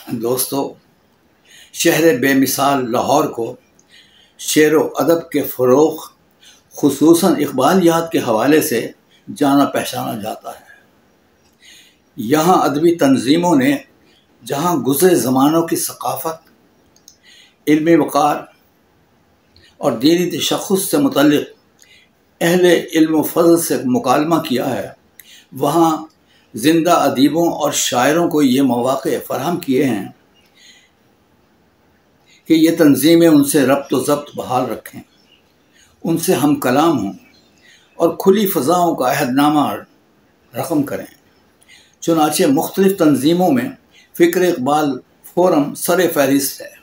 دوستو، شہر بے مثال لاہور کو شعر و ادب کے فروغ، خصوصاً اقبالیات کے حوالے سے جانا پہچانا جاتا ہے۔ یہاں ادبی تنظیموں نے جہاں گزرے زمانوں کی ثقافت، علمی وقار اور دینی تشخص سے متعلق اہل علم و فضل سے مکالمہ کیا ہے، وہاں زندہ ادیبوں اور شاعروں کو یہ مواقع فراہم کیے ہیں کہ یہ تنظیمیں ان سے ربط و ضبط بحال رکھیں، ان سے ہم کلام ہوں اور کھلی فضاؤں کا عہد نامہ رقم کریں۔ چنانچہ مختلف تنظیموں میں فکر اقبال فورم سر فہرست ہے،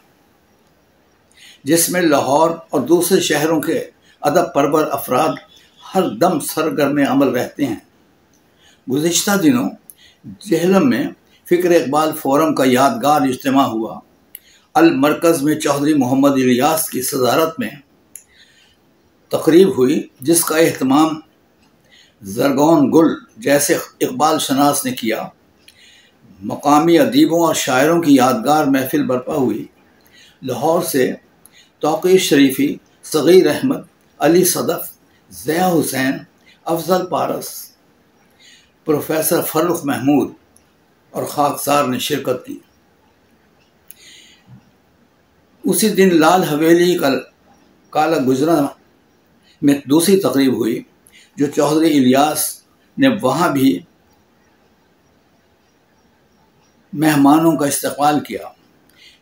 جس میں لاہور اور دوسرے شہروں کے ادب پرور افراد ہر دم سرگرم عمل رہتے ہیں۔ گزشتہ دنوں جہلم میں فکر اقبال فورم کا یادگار اجتماع ہوا۔ المرکز میں چودھری محمد الیاس کی صدارت میں تقریب ہوئی، جس کا اہتمام زرغون گل جیسے اقبال شناس نے کیا۔ مقامی ادیبوں اور شاعروں کی یادگار محفل برپا ہوئی۔ لاہور سے توقیر شریفی، صغیر احمد، علی صدف، ضیاء حسین، افضل پارس، پروفیسر فرخ محمود اور خاکسار نے شرکت کی۔ اسی دن لال حویلی کالا گجرا میں دوسری تقریب ہوئی، جو چودھری الیاس نے وہاں بھی مہمانوں کا استقبال کیا۔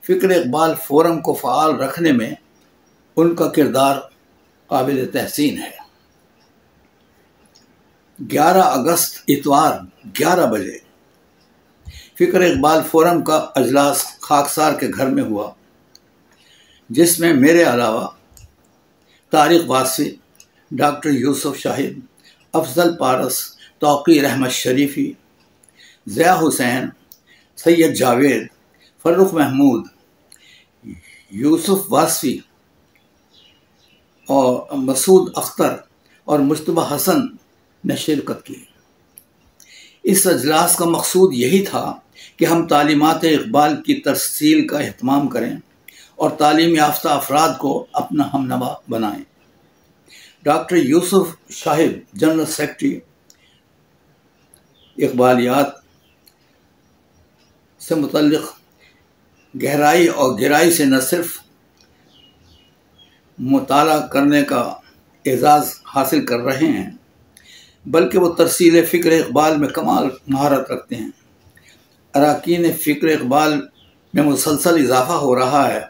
فکر اقبال فورم کو فعال رکھنے میں ان کا کردار قابل تحسین ہے۔ 11 اگست اتوار 11 بجے فکر اقبال فورم کا اجلاس خاکسار کے گھر میں ہوا، جس میں میرے علاوہ طارق واصفی، ڈاکٹر یوسف شاہد، افضل پارس، توقیر احمد شریفی، ضیاء حسین، سید جاوید، فرخ محمود، یوسف واصفی اور مسعود اختر اور مجتبیٰ حسن نے شرکت کی۔ اس اجلاس کا مقصود یہی تھا کہ ہم تعلیمات اقبال کی ترسیل کا اہتمام کریں اور تعلیم یافتہ افراد کو اپنا ہمنوا بنائیں۔ ڈاکٹر یوسف شاہد، جنرل سیکرٹری اقبالیات سے متعلق گہرائی اور گہرائی سے نہ صرف مطالعہ کرنے کا اعزاز حاصل کر رہے ہیں، بلکہ وہ ترسیل فکر اقبال میں کمال مہارت رکھتے ہیں۔ اراکین فکر اقبال میں مسلسل اضافہ ہو رہا ہے۔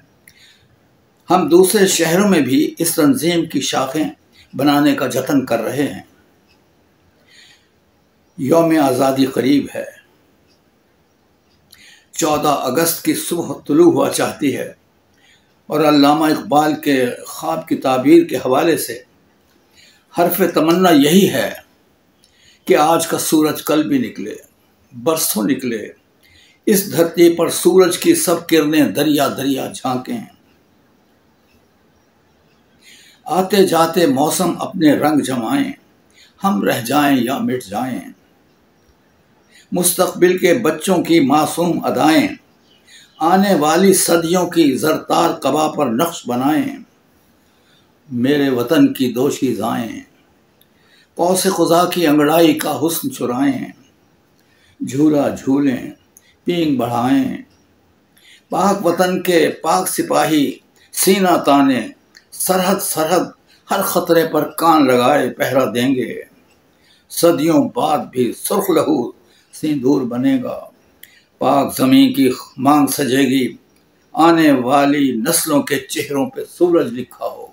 ہم دوسرے شہروں میں بھی اس تنظیم کی شاخیں بنانے کا جتن کر رہے ہیں۔ یوم آزادی قریب ہے۔ 14 اگست کی صبح طلوع ہوا چاہتی ہے، اور علامہ اقبال کے خواب کی تعبیر کے حوالے سے حرف تمنا یہی ہے کہ آج کا سورج کل بھی نکلے، برسوں نکلے، اس دھرتی پر سورج کی سب کرنیں دریا دریا جھانکیں، آتے جاتے موسم اپنے رنگ جمائیں، ہم رہ جائیں یا مٹ جائیں، مستقبل کے بچوں کی معصوم ادائیں آنے والی صدیوں کی زرتار قبا پر نقش بنائیں، میرے وطن کی دوشیزائیں قوس قزح کی انگڑائی کا حسن چرائیں، جھولا جھولیں پینگ بڑھائیں، پاک وطن کے پاک سپاہی سینہ تانے، سرحد سرحد ہر خطرے پر کان لگائے پہرا دیں گے، صدیوں بعد بھی سرخ لہو سندور بنے گا، پاک زمین کی مانگ سجے گی، آنے والی نسلوں کے چہروں پہ سورج لکھا ہو۔